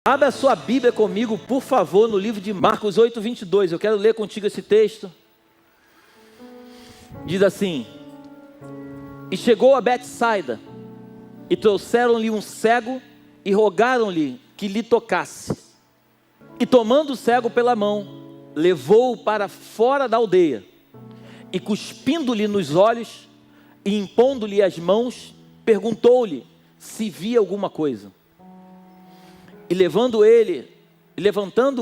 Abra a sua Bíblia comigo, por favor, no livro de Marcos 8:22. Eu quero ler contigo esse texto. Diz assim: E chegou a Betsaida, e trouxeram-lhe um cego, e rogaram-lhe que lhe tocasse. E tomando o cego pela mão, levou-o para fora da aldeia, e cuspindo-lhe nos olhos, e impondo-lhe as mãos, perguntou-lhe se via alguma coisa. E levantando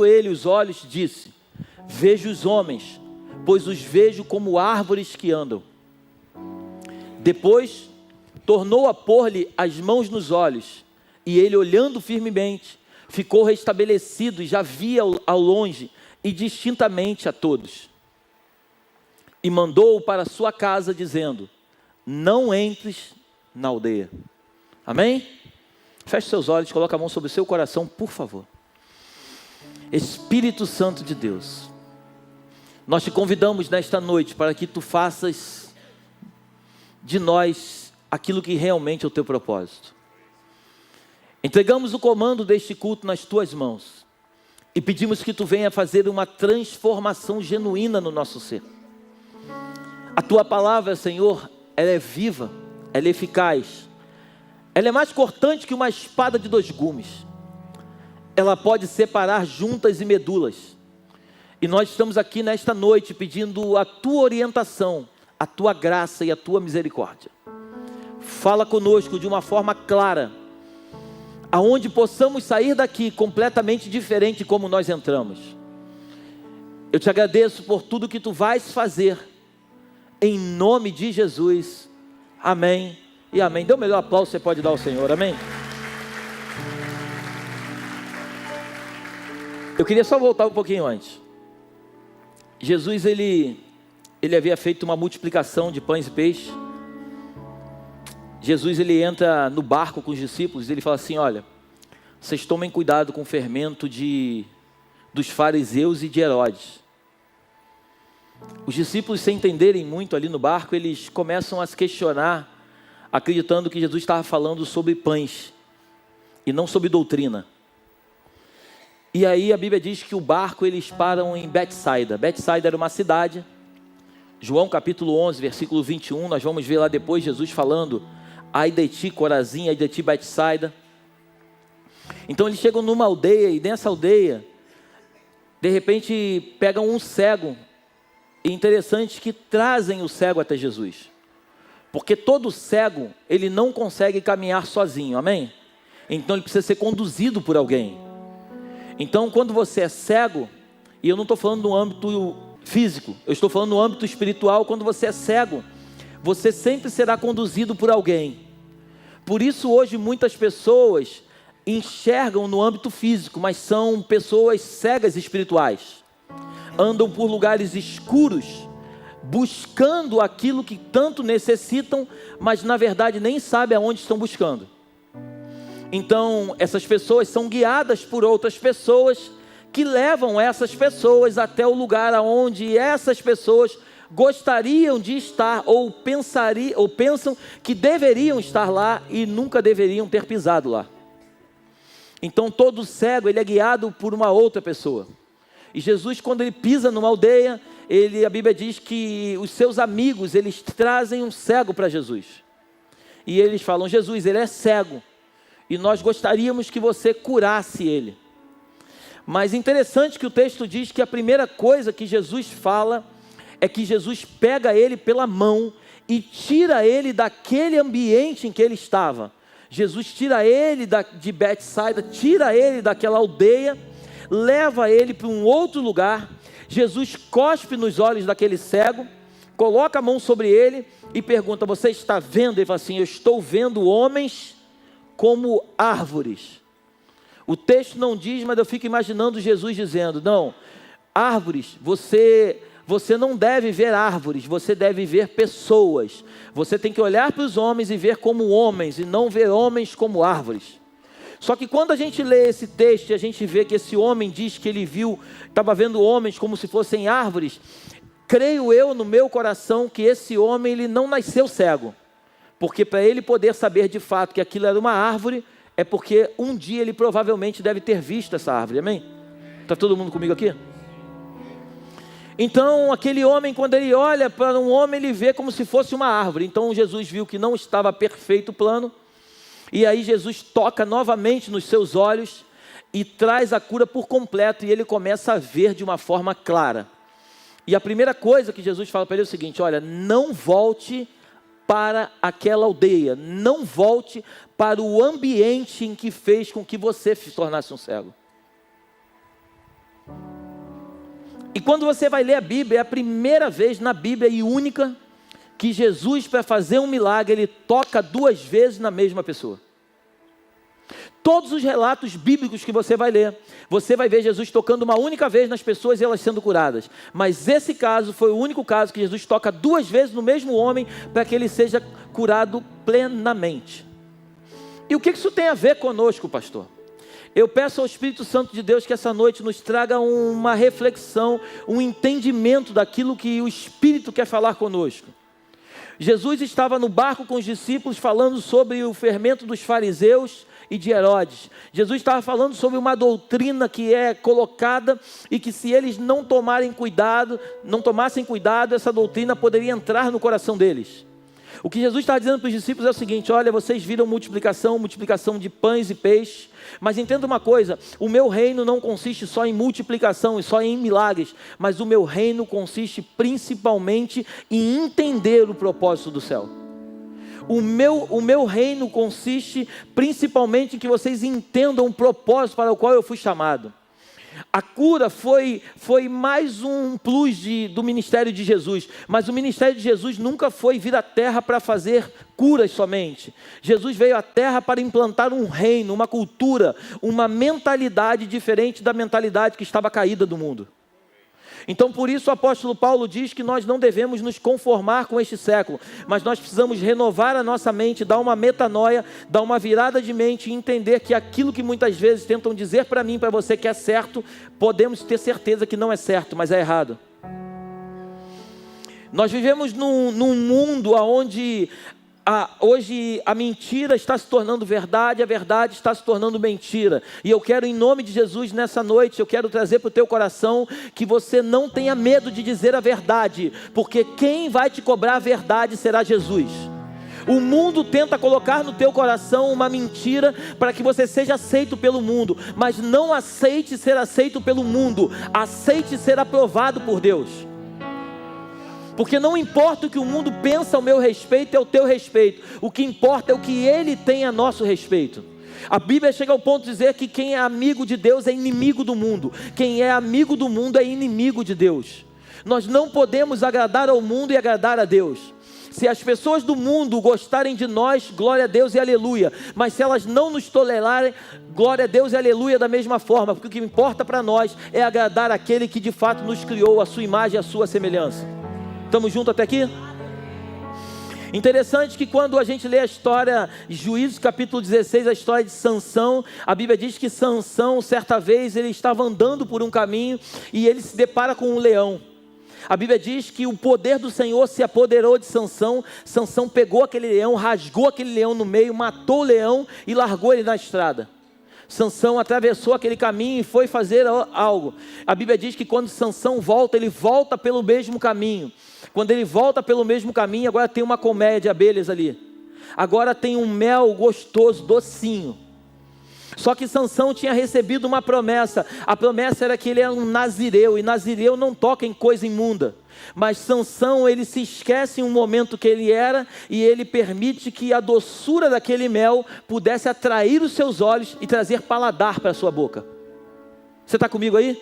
ele os olhos, disse: Vejo os homens, pois os vejo como árvores que andam. Depois, tornou a pôr-lhe as mãos nos olhos, e ele, olhando firmemente, ficou restabelecido e já via ao longe e distintamente a todos. E mandou-o para sua casa, dizendo: Não entres na aldeia. Amém? Feche seus olhos, coloque a mão sobre o seu coração, por favor. Espírito Santo de Deus, nós te convidamos nesta noite para que tu faças de nós aquilo que realmente é o teu propósito. Entregamos o comando deste culto nas tuas mãos e pedimos que tu venha fazer uma transformação genuína no nosso ser. A tua palavra, Senhor, ela é viva, ela é eficaz. Ela é mais cortante que uma espada de 2 gumes. Ela pode separar juntas e medulas. E nós estamos aqui nesta noite pedindo a tua orientação, a tua graça e a tua misericórdia. Fala conosco de uma forma clara, aonde possamos sair daqui completamente diferente de como nós entramos. Eu te agradeço por tudo que tu vais fazer, em nome de Jesus. Amém. E amém. Dê o melhor aplauso que você pode dar ao Senhor. Amém. Eu queria só voltar um pouquinho antes. Jesus, ele havia feito uma multiplicação de pães e peixes. Jesus, ele entra no barco com os discípulos e ele fala assim: olha, vocês tomem cuidado com o fermento dos fariseus e de Herodes. Os discípulos, sem entenderem muito ali no barco, eles começam a se questionar, acreditando que Jesus estava falando sobre pães e não sobre doutrina. E aí a Bíblia diz que o barco, eles param em Betsaida. Betsaida era uma cidade. João capítulo 11, versículo 21, nós vamos ver lá depois Jesus falando: ai de ti, Corazim, ai de ti, Betsaida. Então eles chegam numa aldeia, e nessa aldeia, de repente pegam um cego. E interessante que trazem o cego até Jesus. Porque todo cego, ele não consegue caminhar sozinho, amém? Então ele precisa ser conduzido por alguém. Então quando você é cego, e eu não estou falando no âmbito físico, eu estou falando no âmbito espiritual, quando você é cego, você sempre será conduzido por alguém. Por isso hoje muitas pessoas enxergam no âmbito físico, mas são pessoas cegas espirituais. Andam por lugares escuros, buscando aquilo que tanto necessitam, mas na verdade nem sabem aonde estão buscando. Então essas pessoas são guiadas por outras pessoas, que levam essas pessoas até o lugar aonde essas pessoas gostariam de estar, ou pensam que deveriam estar lá e nunca deveriam ter pisado lá. Então todo cego, ele é guiado por uma outra pessoa. E Jesus, quando ele pisa numa aldeia, a Bíblia diz que os seus amigos, eles trazem um cego para Jesus. E eles falam: Jesus, ele é cego, e nós gostaríamos que você curasse ele. Mas interessante que o texto diz que a primeira coisa que Jesus fala é que Jesus pega ele pela mão e tira ele daquele ambiente em que ele estava. Jesus tira ele de Betsaida, tira ele daquela aldeia, leva ele para um outro lugar. Jesus cospe nos olhos daquele cego, coloca a mão sobre ele e pergunta: você está vendo? Ele fala assim: eu estou vendo homens como árvores. O texto não diz, mas eu fico imaginando Jesus dizendo: não, árvores, você não deve ver árvores, você deve ver pessoas. Você tem que olhar para os homens e ver como homens, e não ver homens como árvores. Só que quando a gente lê esse texto e a gente vê que esse homem diz que ele estava vendo homens como se fossem árvores, creio eu no meu coração que esse homem, ele não nasceu cego. Porque para ele poder saber de fato que aquilo era uma árvore, é porque um dia ele provavelmente deve ter visto essa árvore, amém? Está todo mundo comigo aqui? Então aquele homem, quando ele olha para um homem, ele vê como se fosse uma árvore. Então Jesus viu que não estava perfeito o plano, e aí Jesus toca novamente nos seus olhos, e traz a cura por completo, e ele começa a ver de uma forma clara. E a primeira coisa que Jesus fala para ele é o seguinte: olha, não volte para aquela aldeia, não volte para o ambiente em que fez com que você se tornasse um cego. E quando você vai ler a Bíblia, é a primeira vez na Bíblia e única que Jesus, para fazer um milagre, ele toca 2 vezes na mesma pessoa. Todos os relatos bíblicos que você vai ler, você vai ver Jesus tocando uma única vez nas pessoas e elas sendo curadas. Mas esse caso foi o único caso que Jesus toca 2 vezes no mesmo homem para que ele seja curado plenamente. E o que isso tem a ver conosco, pastor? Eu peço ao Espírito Santo de Deus que essa noite nos traga uma reflexão, um entendimento daquilo que o Espírito quer falar conosco. Jesus estava no barco com os discípulos falando sobre o fermento dos fariseus e de Herodes. Jesus estava falando sobre uma doutrina que é colocada e que, se eles não tomassem cuidado, essa doutrina poderia entrar no coração deles. O que Jesus está dizendo para os discípulos é o seguinte: olha, vocês viram multiplicação de pães e peixes, mas entenda uma coisa, o meu reino não consiste só em multiplicação e só em milagres, mas o meu reino consiste principalmente em entender o propósito do céu. O meu reino consiste principalmente em que vocês entendam o propósito para o qual eu fui chamado. A cura foi mais um plus do ministério de Jesus, mas o ministério de Jesus nunca foi vir à terra para fazer curas somente. Jesus veio à terra para implantar um reino, uma cultura, uma mentalidade diferente da mentalidade que estava caída do mundo. Então por isso o apóstolo Paulo diz que nós não devemos nos conformar com este século, mas nós precisamos renovar a nossa mente, dar uma metanoia, dar uma virada de mente e entender que aquilo que muitas vezes tentam dizer para mim, para você que é certo, podemos ter certeza que não é certo, mas é errado. Nós vivemos num mundo onde hoje a mentira está se tornando verdade, a verdade está se tornando mentira. E eu quero, em nome de Jesus, nessa noite, eu quero trazer para o teu coração que você não tenha medo de dizer a verdade, porque quem vai te cobrar a verdade será Jesus. O mundo tenta colocar no teu coração uma mentira para que você seja aceito pelo mundo, mas não aceite ser aceito pelo mundo, aceite ser aprovado por Deus. Porque não importa o que o mundo pensa ao meu respeito, é o teu respeito. O que importa é o que ele tem a nosso respeito. A Bíblia chega ao ponto de dizer que quem é amigo de Deus é inimigo do mundo. Quem é amigo do mundo é inimigo de Deus. Nós não podemos agradar ao mundo e agradar a Deus. Se as pessoas do mundo gostarem de nós, glória a Deus e aleluia. Mas se elas não nos tolerarem, glória a Deus e aleluia da mesma forma. Porque o que importa para nós é agradar aquele que de fato nos criou, a sua imagem e a sua semelhança. Estamos juntos até aqui? Interessante que quando a gente lê a história, Juízes capítulo 16, a história de Sansão, a Bíblia diz que Sansão, certa vez, ele estava andando por um caminho e ele se depara com um leão. A Bíblia diz que o poder do Senhor se apoderou de Sansão. Sansão pegou aquele leão, rasgou aquele leão no meio, matou o leão e largou ele na estrada. Sansão atravessou aquele caminho e foi fazer algo. A Bíblia diz que quando Sansão volta, ele volta pelo mesmo caminho. Quando ele volta pelo mesmo caminho, agora tem uma colmeia de abelhas ali. Agora tem um mel gostoso, docinho. Só que Sansão tinha recebido uma promessa. A promessa era que ele era um nazireu, e nazireu não toca em coisa imunda. Mas Sansão, ele se esquece em um momento que ele era, e ele permite que a doçura daquele mel pudesse atrair os seus olhos e trazer paladar para a sua boca. Você está comigo aí?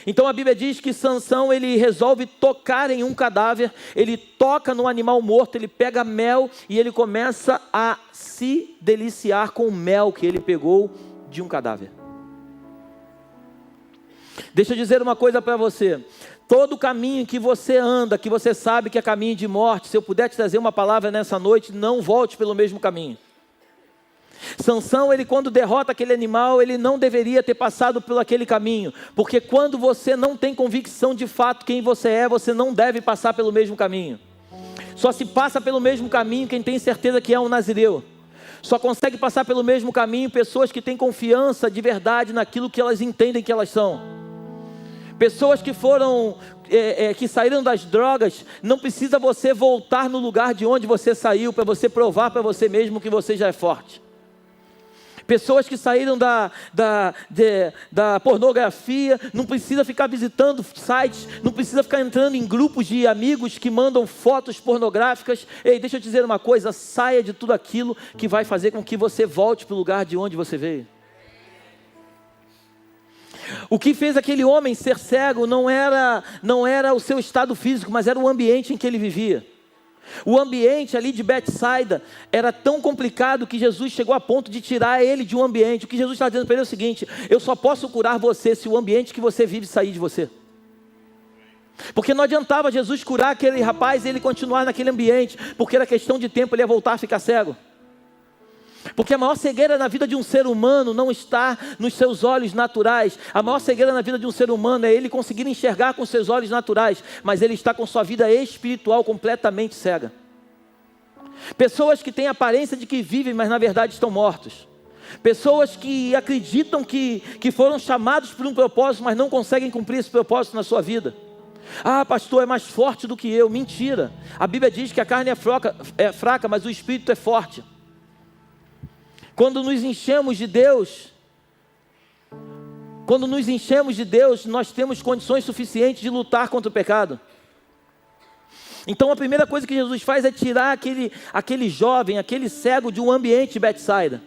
Então a Bíblia diz que Sansão, ele resolve tocar em um cadáver, ele toca no animal morto, ele pega mel e ele começa a se deliciar com o mel que ele pegou de um cadáver. Deixa eu dizer uma coisa para você. Todo caminho que você anda, que você sabe que é caminho de morte, se eu puder te trazer uma palavra nessa noite, não volte pelo mesmo caminho. Sansão, ele quando derrota aquele animal, ele não deveria ter passado por aquele caminho, porque quando você não tem convicção de fato quem você é, você não deve passar pelo mesmo caminho. Só se passa pelo mesmo caminho quem tem certeza que é um nazireu. Só consegue passar pelo mesmo caminho pessoas que têm confiança de verdade naquilo que elas entendem que elas são. Pessoas que foram, que saíram das drogas, não precisa você voltar no lugar de onde você saiu, para você provar para você mesmo que você já é forte. Pessoas que saíram da pornografia, não precisa ficar visitando sites, não precisa ficar entrando em grupos de amigos que mandam fotos pornográficas. Ei, deixa eu te dizer uma coisa, saia de tudo aquilo que vai fazer com que você volte para o lugar de onde você veio. O que fez aquele homem ser cego não era o seu estado físico, mas era o ambiente em que ele vivia. O ambiente ali de Betsaida era tão complicado que Jesus chegou a ponto de tirar ele de um ambiente. O que Jesus está dizendo para ele é o seguinte: eu só posso curar você se o ambiente que você vive sair de você. Porque não adiantava Jesus curar aquele rapaz e ele continuar naquele ambiente, porque era questão de tempo, ele ia voltar a ficar cego. Porque a maior cegueira na vida de um ser humano não está nos seus olhos naturais. A maior cegueira na vida de um ser humano é ele conseguir enxergar com seus olhos naturais, mas ele está com sua vida espiritual completamente cega. Pessoas que têm aparência de que vivem, mas na verdade estão mortos. Pessoas que acreditam que foram chamados por um propósito, mas não conseguem cumprir esse propósito na sua vida. Ah, pastor, é mais forte do que eu. Mentira. A Bíblia diz que a carne é fraca, mas o espírito é forte. Quando nos enchemos de Deus, nós temos condições suficientes de lutar contra o pecado. Então a primeira coisa que Jesus faz é tirar aquele jovem, aquele cego de um ambiente de Betsaida.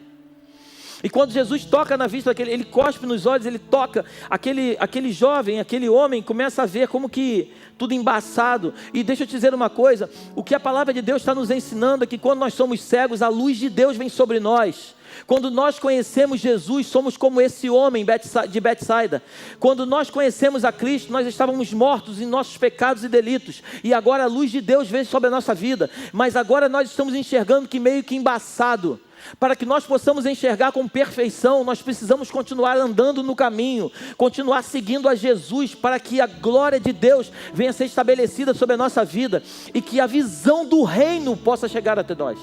E quando Jesus toca na vista daquele, ele cospe nos olhos, ele toca, aquele jovem, aquele homem começa a ver como que tudo embaçado. E deixa eu te dizer uma coisa, o que a palavra de Deus está nos ensinando é que quando nós somos cegos, a luz de Deus vem sobre nós. Quando nós conhecemos Jesus, somos como esse homem de Betsaida. Quando nós conhecemos a Cristo, nós estávamos mortos em nossos pecados e delitos. E agora a luz de Deus veio sobre a nossa vida. Mas agora nós estamos enxergando que meio que embaçado. Para que nós possamos enxergar com perfeição, nós precisamos continuar andando no caminho, continuar seguindo a Jesus, para que a glória de Deus venha a ser estabelecida sobre a nossa vida e que a visão do reino possa chegar até nós.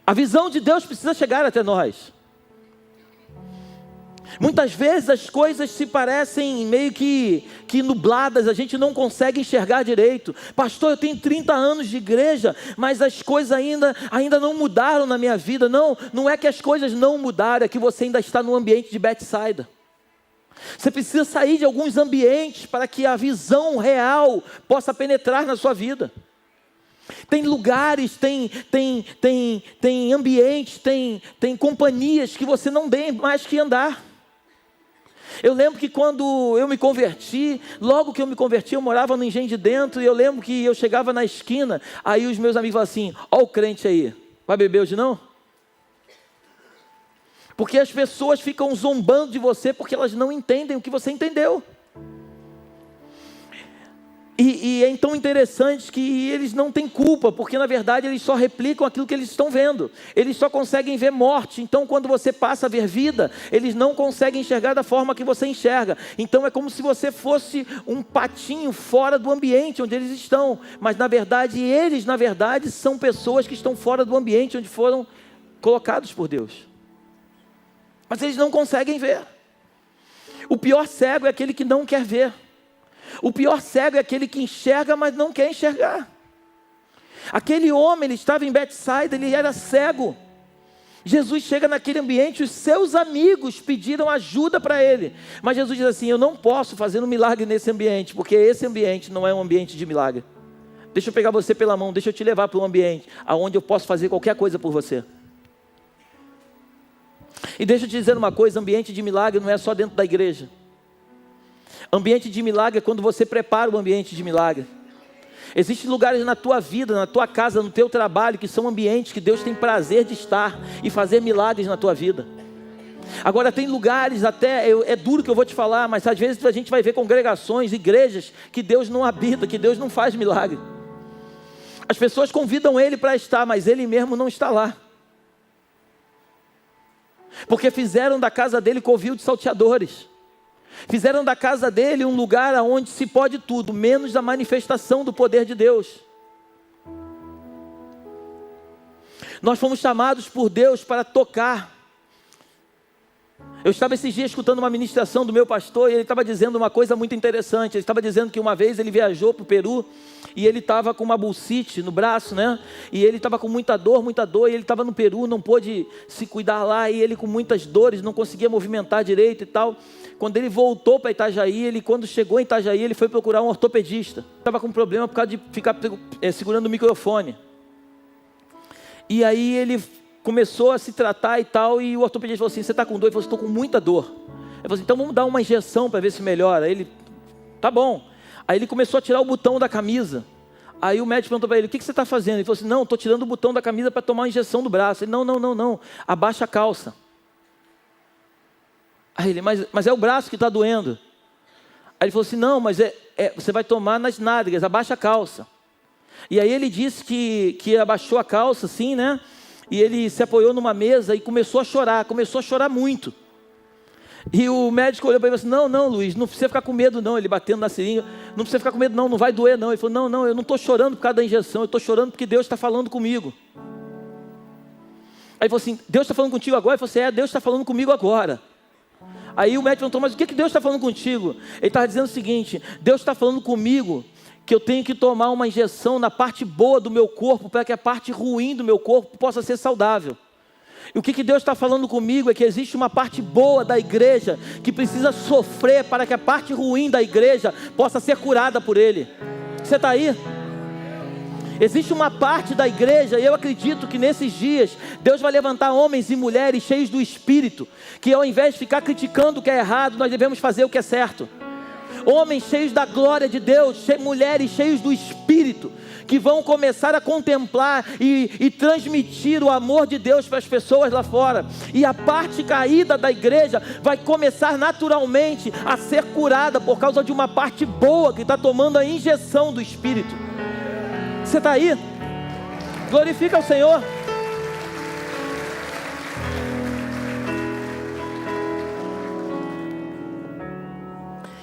A visão de Deus precisa chegar até nós. Muitas vezes as coisas se parecem meio que nubladas, a gente não consegue enxergar direito. Pastor, eu tenho 30 anos de igreja, mas as coisas ainda não mudaram na minha vida. Não é que as coisas não mudaram, é que você ainda está no ambiente de Betsaida. Você precisa sair de alguns ambientes para que a visão real possa penetrar na sua vida. Tem lugares, tem ambientes, tem companhias que você não tem mais que andar. Eu lembro que quando eu me converti, logo que eu me converti, eu morava no Engenho de Dentro, e eu lembro que eu chegava na esquina, aí os meus amigos falavam assim: ó o crente aí, vai beber hoje não? Porque as pessoas ficam zombando de você, porque elas não entendem o que você entendeu. E é tão interessante que eles não têm culpa, porque na verdade eles só replicam aquilo que eles estão vendo. Eles só conseguem ver morte. Então quando você passa a ver vida, eles não conseguem enxergar da forma que você enxerga. Então é como se você fosse um patinho fora do ambiente onde eles estão. Mas eles são pessoas que estão fora do ambiente onde foram colocados por Deus. Mas eles não conseguem ver. O pior cego é aquele que não quer ver. O pior cego é aquele que enxerga, mas não quer enxergar. Aquele homem, ele estava em Betsaida, ele era cego. Jesus chega naquele ambiente, os seus amigos pediram ajuda para ele. Mas Jesus diz assim: eu não posso fazer um milagre nesse ambiente, porque esse ambiente não é um ambiente de milagre. Deixa eu pegar você pela mão, deixa eu te levar para um ambiente onde eu posso fazer qualquer coisa por você. E deixa eu te dizer uma coisa, ambiente de milagre não é só dentro da igreja. Ambiente de milagre é quando você prepara o ambiente de milagre. Existem lugares na tua vida, na tua casa, no teu trabalho, que são ambientes que Deus tem prazer de estar e fazer milagres na tua vida. Agora tem lugares, até é duro que eu vou te falar, mas às vezes a gente vai ver congregações, igrejas, que Deus não habita, que Deus não faz milagre. As pessoas convidam Ele para estar, mas Ele mesmo não está lá. Porque fizeram da casa dele covil de salteadores. Fizeram da casa dele um lugar onde se pode tudo, menos a manifestação do poder de Deus. Nós fomos chamados por Deus para tocar. Eu estava esses dias escutando uma ministração do meu pastor e ele estava dizendo uma coisa muito interessante. Ele estava dizendo que uma vez ele viajou para o Peru e ele estava com uma bursite no braço, né? E ele estava com muita dor, e ele estava no Peru, não pôde se cuidar lá, e ele com muitas dores, não conseguia movimentar direito e tal. Quando ele voltou para Itajaí, quando chegou em Itajaí, ele foi procurar um ortopedista. Estava com problema por causa de ficar segurando o microfone. E aí ele começou a se tratar e tal, e o ortopedista falou assim: você está com dor? Ele falou: estou com muita dor. Ele falou assim: então vamos dar uma injeção para ver se melhora. Aí ele, tá bom. Aí ele começou a tirar o botão da camisa. Aí o médico perguntou para ele: o que você está fazendo? Ele falou assim: não, estou tirando o botão da camisa para tomar uma injeção do braço. Ele: não, abaixa a calça. Aí ele: mas é o braço que está doendo. Aí ele falou assim: não, mas você vai tomar nas nádegas, abaixa a calça. E aí ele disse que abaixou a calça assim, né? E ele se apoiou numa mesa e começou a chorar muito. E o médico olhou para ele e falou assim: não, Luiz, não precisa ficar com medo não. Ele batendo na seringa: não precisa ficar com medo não vai doer não. Ele falou: não, eu não estou chorando por causa da injeção, eu estou chorando porque Deus está falando comigo. Aí ele falou assim: Deus está falando contigo agora? Ele falou assim: Deus está falando comigo agora. Aí o médico perguntou: mas o que Deus está falando contigo? Ele estava dizendo o seguinte: Deus está falando comigo que eu tenho que tomar uma injeção na parte boa do meu corpo, para que a parte ruim do meu corpo possa ser saudável. E o que Deus está falando comigo é que existe uma parte boa da igreja, que precisa sofrer, para que a parte ruim da igreja possa ser curada por Ele. Você está aí? Existe uma parte da igreja, e eu acredito que nesses dias, Deus vai levantar homens e mulheres cheios do Espírito, que ao invés de ficar criticando o que é errado, nós devemos fazer o que é certo. Homens cheios da glória de Deus, mulheres cheios do Espírito, que vão começar a contemplar e transmitir o amor de Deus para as pessoas lá fora. E a parte caída da igreja vai começar naturalmente a ser curada por causa de uma parte boa que está tomando a injeção do Espírito. Você está aí? Glorifica o Senhor.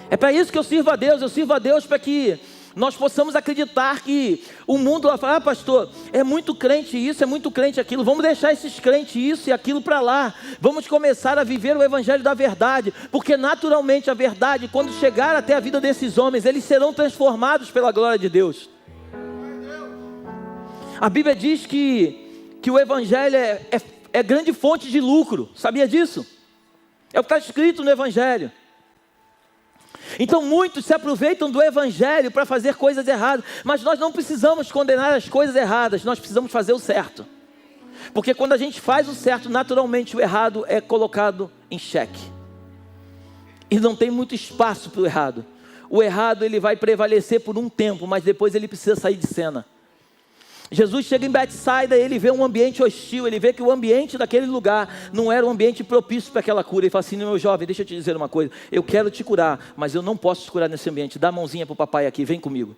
É para isso que eu sirvo a Deus para que nós possamos acreditar que o mundo lá fala: pastor, é muito crente isso, é muito crente aquilo, vamos deixar esses crentes isso e aquilo para lá, vamos começar a viver o evangelho da verdade, porque naturalmente a verdade, quando chegar até a vida desses homens, eles serão transformados pela glória de Deus. A Bíblia diz que o evangelho é grande fonte de lucro, sabia disso? É o que está escrito no evangelho. Então muitos se aproveitam do evangelho para fazer coisas erradas, mas nós não precisamos condenar as coisas erradas, nós precisamos fazer o certo, porque quando a gente faz o certo, naturalmente o errado é colocado em xeque, e não tem muito espaço para o errado. O errado ele vai prevalecer por um tempo, mas depois ele precisa sair de cena. Jesus chega em Betsaida, ele vê um ambiente hostil, ele vê que o ambiente daquele lugar não era um ambiente propício para aquela cura. Ele fala assim: meu jovem, deixa eu te dizer uma coisa, eu quero te curar, mas eu não posso te curar nesse ambiente, dá a mãozinha para o papai aqui, vem comigo.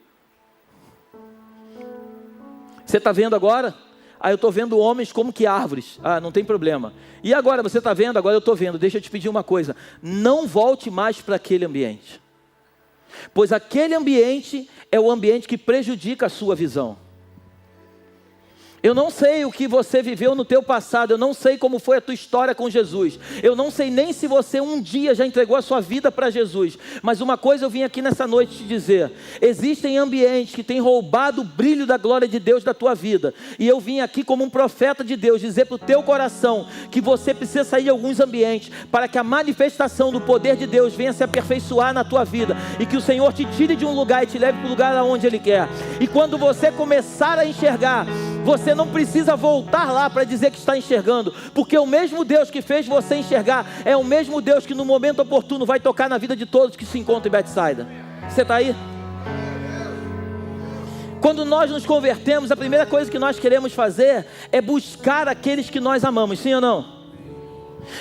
Você está vendo agora? Eu estou vendo homens como que árvores. Não tem problema. E agora, você está vendo? Agora eu estou vendo. Deixa eu te pedir uma coisa, não volte mais para aquele ambiente, pois aquele ambiente é o ambiente que prejudica a sua visão. Eu não sei o que você viveu no teu passado, eu não sei como foi a tua história com Jesus, eu não sei nem se você um dia já entregou a sua vida para Jesus, mas uma coisa eu vim aqui nessa noite te dizer: existem ambientes que têm roubado o brilho da glória de Deus da tua vida, e eu vim aqui como um profeta de Deus dizer para o teu coração que você precisa sair de alguns ambientes, para que a manifestação do poder de Deus venha se aperfeiçoar na tua vida, e que o Senhor te tire de um lugar e te leve para o lugar aonde Ele quer. E quando você começar a enxergar, você não precisa voltar lá para dizer que está enxergando, porque o mesmo Deus que fez você enxergar é o mesmo Deus que no momento oportuno vai tocar na vida de todos que se encontram em Betsaida. Você está aí? Quando nós nos convertemos, a primeira coisa que nós queremos fazer é buscar aqueles que nós amamos, sim ou não?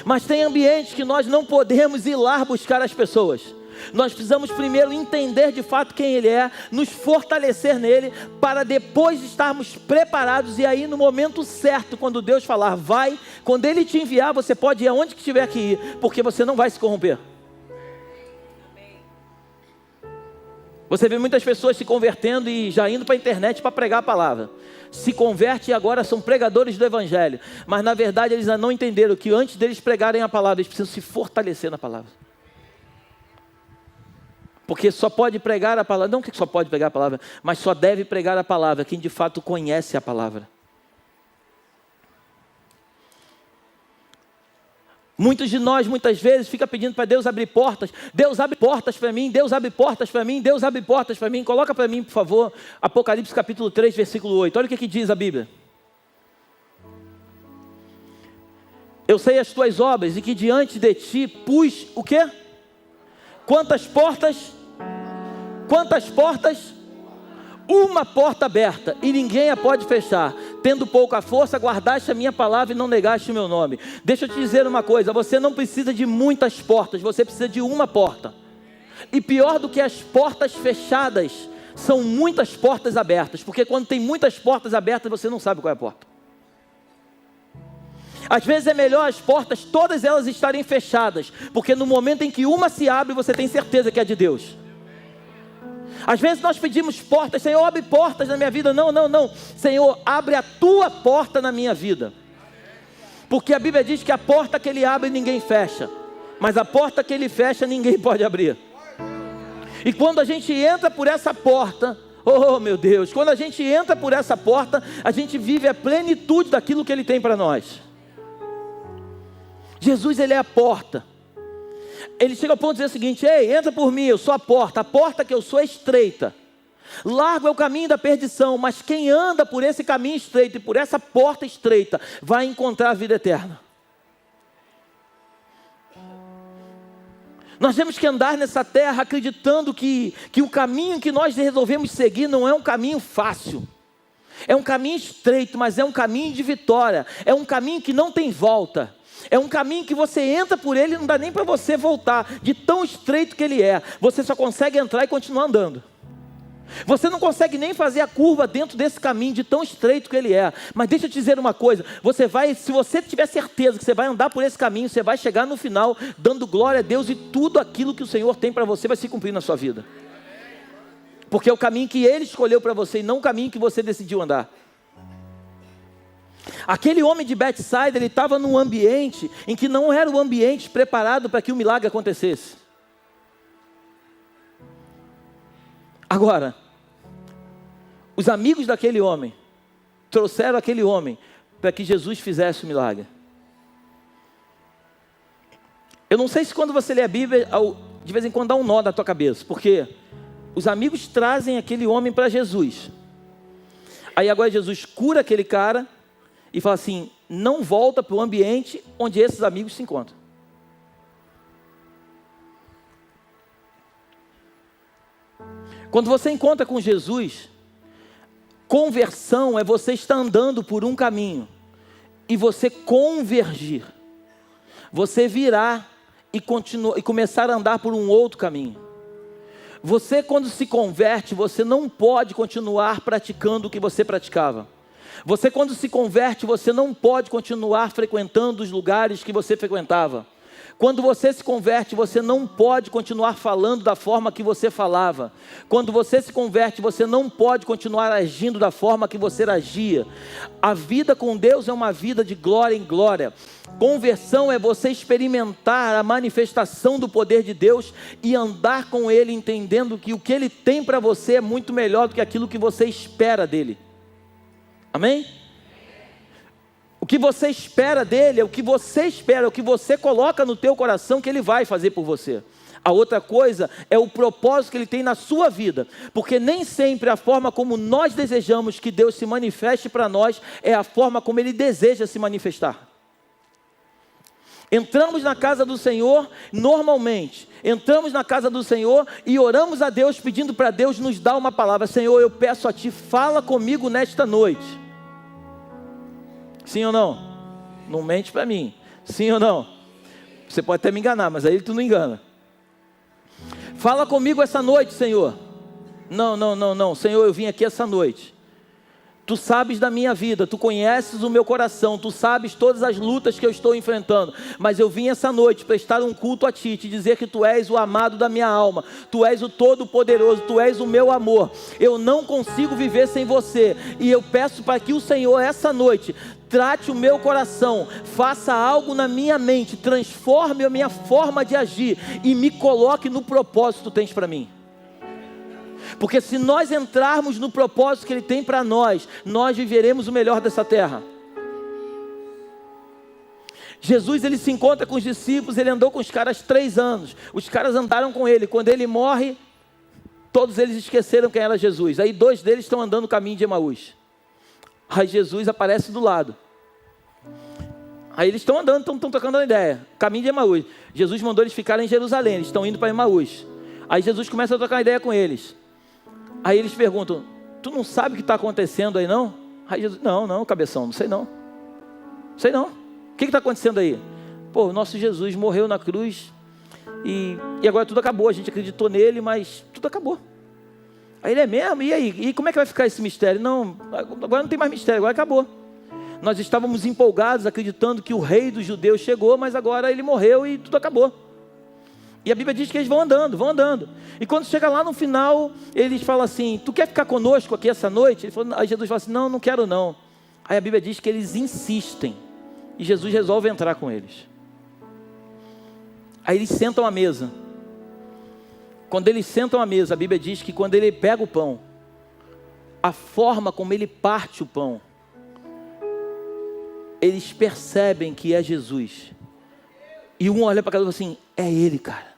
Mas tem ambientes que nós não podemos ir lá buscar as pessoas. Nós precisamos primeiro entender de fato quem Ele é, nos fortalecer nele, para depois estarmos preparados, e aí no momento certo, quando Deus falar vai, quando Ele te enviar, você pode ir aonde que tiver que ir, porque você não vai se corromper. Você vê muitas pessoas se convertendo e já indo para a internet para pregar a palavra. Se converte e agora são pregadores do evangelho. Mas na verdade eles ainda não entenderam que antes deles pregarem a palavra, eles precisam se fortalecer na palavra. Porque só pode pregar a palavra, não que só pode pregar a palavra, mas só deve pregar a palavra quem de fato conhece a palavra. Muitos de nós, muitas vezes, ficam pedindo para Deus abrir portas. Deus abre portas para mim, Deus abre portas para mim, Deus abre portas para mim. Coloca para mim, por favor, Apocalipse capítulo 3, versículo 8. Olha o que diz a Bíblia. Eu sei as tuas obras e que diante de ti pus o quê? Quantas portas? Quantas portas? Uma porta aberta e ninguém a pode fechar. Tendo pouca força, guardaste a minha palavra e não negaste o meu nome. Deixa eu te dizer uma coisa, você não precisa de muitas portas, você precisa de uma porta. E pior do que as portas fechadas, são muitas portas abertas. Porque quando tem muitas portas abertas, você não sabe qual é a porta. Às vezes é melhor as portas, todas elas estarem fechadas. Porque no momento em que uma se abre, você tem certeza que é de Deus. Às vezes nós pedimos portas, Senhor, abre portas na minha vida. Não, Senhor, abre a tua porta na minha vida. Porque a Bíblia diz que a porta que Ele abre, ninguém fecha. Mas a porta que Ele fecha, ninguém pode abrir. E quando a gente entra por essa porta, oh meu Deus, quando a gente entra por essa porta, a gente vive a plenitude daquilo que Ele tem para nós. Jesus, Ele é a porta. Ele chega ao ponto de dizer o seguinte: ei, entra por mim, eu sou a porta que eu sou é estreita. Largo é o caminho da perdição, mas quem anda por esse caminho estreito e por essa porta estreita, vai encontrar a vida eterna. Nós temos que andar nessa terra acreditando que o caminho que nós resolvemos seguir não é um caminho fácil. É um caminho estreito, mas é um caminho de vitória. É um caminho que não tem volta. É um caminho que você entra por ele e não dá nem para você voltar, de tão estreito que ele é. Você só consegue entrar e continuar andando. Você não consegue nem fazer a curva dentro desse caminho, de tão estreito que ele é. Mas deixa eu te dizer uma coisa, se você tiver certeza que você vai andar por esse caminho, você vai chegar no final, dando glória a Deus, e tudo aquilo que o Senhor tem para você vai se cumprir na sua vida. Porque é o caminho que Ele escolheu para você, e não o caminho que você decidiu andar. Aquele homem de Betsaida, ele estava num ambiente em que não era o ambiente preparado para que o milagre acontecesse. Agora, os amigos daquele homem trouxeram aquele homem para que Jesus fizesse o milagre. Eu não sei se quando você lê a Bíblia, de vez em quando dá um nó na tua cabeça, porque os amigos trazem aquele homem para Jesus. Aí agora Jesus cura aquele cara e fala assim: não volta para o ambiente onde esses amigos se encontram. Quando você encontra com Jesus, conversão é você estar andando por um caminho e você convergir. Você virar e começar a andar por um outro caminho. Você, quando se converte, você não pode continuar praticando o que você praticava. Você, quando se converte, você não pode continuar frequentando os lugares que você frequentava. Quando você se converte, você não pode continuar falando da forma que você falava. Quando você se converte, você não pode continuar agindo da forma que você agia. A vida com Deus é uma vida de glória em glória. Conversão é você experimentar a manifestação do poder de Deus e andar com Ele, entendendo que o que Ele tem para você é muito melhor do que aquilo que você espera dEle. Amém? O que você espera dele é o que você espera, é o que você coloca no teu coração que ele vai fazer por você. A outra coisa é o propósito que ele tem na sua vida, porque nem sempre a forma como nós desejamos que Deus se manifeste para nós é a forma como ele deseja se manifestar. Entramos na casa do Senhor, normalmente, entramos na casa do Senhor e oramos a Deus pedindo para Deus nos dar uma palavra. Senhor, eu peço a Ti, fala comigo nesta noite. Sim ou não? Não mente para mim. Sim ou não? Você pode até me enganar, mas aí tu não engana. Fala comigo essa noite, Senhor. Não. Senhor, eu vim aqui essa noite Tu sabes da minha vida, tu conheces o meu coração, tu sabes todas as lutas que eu estou enfrentando, mas eu vim essa noite prestar um culto a ti, te dizer que tu és o amado da minha alma, tu és o todo-poderoso, tu és o meu amor, eu não consigo viver sem você, e eu peço para que o Senhor essa noite trate o meu coração, faça algo na minha mente, transforme a minha forma de agir e me coloque no propósito que tu tens para mim. Porque se nós entrarmos no propósito que Ele tem para nós, nós viveremos o melhor dessa terra. Jesus, ele se encontra com os discípulos, ele andou com os caras 3 anos. Os caras andaram com ele. Quando ele morre, todos eles esqueceram quem era Jesus. Aí 2 deles estão andando no caminho de Emaús. Aí Jesus aparece do lado. Aí eles estão andando, estão trocando uma ideia. Caminho de Emaús. Jesus mandou eles ficarem em Jerusalém, eles estão indo para Emaús. Aí Jesus começa a trocar uma ideia com eles. Aí eles perguntam, tu não sabe o que está acontecendo aí não? Aí Jesus, não, cabeção, não sei não. Sei não. O que está acontecendo aí? Pô, o nosso Jesus morreu na cruz e agora tudo acabou. A gente acreditou nele, mas tudo acabou. Aí ele é mesmo? E aí? E como é que vai ficar esse mistério? Não, agora não tem mais mistério, agora acabou. Nós estávamos empolgados, acreditando que o rei dos judeus chegou, mas agora ele morreu e tudo acabou. E a Bíblia diz que eles vão andando. E quando chega lá no final, eles falam assim, tu quer ficar conosco aqui essa noite? Aí Jesus fala assim, não quero não. Aí a Bíblia diz que eles insistem. E Jesus resolve entrar com eles. Aí eles sentam à mesa. Quando eles sentam à mesa, a Bíblia diz que quando ele pega o pão, a forma como ele parte o pão, eles percebem que é Jesus. E um olha para cada um e fala assim, é ele, cara.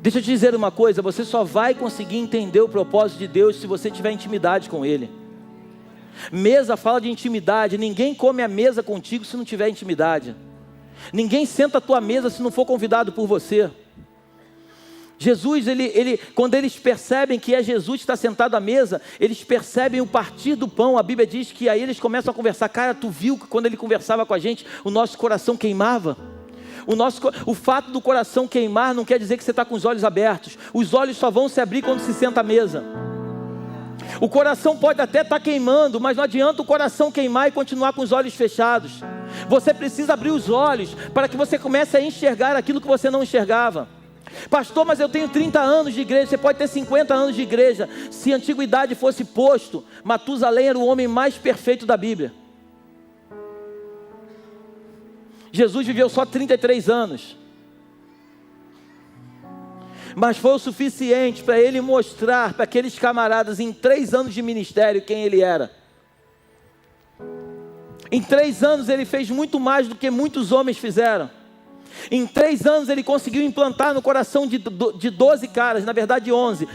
Deixa eu te dizer uma coisa, você só vai conseguir entender o propósito de Deus se você tiver intimidade com Ele. Mesa fala de intimidade, ninguém come a mesa contigo se não tiver intimidade. Ninguém senta à tua mesa se não for convidado por você. Jesus, quando eles percebem que é Jesus que está sentado à mesa, eles percebem o partir do pão. A Bíblia diz que aí eles começam a conversar. Cara, tu viu que quando ele conversava com a gente, o nosso coração queimava? O fato do coração queimar não quer dizer que você está com os olhos abertos. Os olhos só vão se abrir quando se senta à mesa. O coração pode até estar queimando, mas não adianta o coração queimar e continuar com os olhos fechados. Você precisa abrir os olhos para que você comece a enxergar aquilo que você não enxergava. Pastor, mas eu tenho 30 anos de igreja. Você pode ter 50 anos de igreja. Se a antiguidade fosse posto, Matusalém era o homem mais perfeito da Bíblia. Jesus viveu só 33 anos. Mas foi o suficiente para ele mostrar para aqueles camaradas em 3 anos de ministério quem ele era. Em 3 anos ele fez muito mais do que muitos homens fizeram. Em 3 anos ele conseguiu implantar no coração de 12 caras, na verdade 11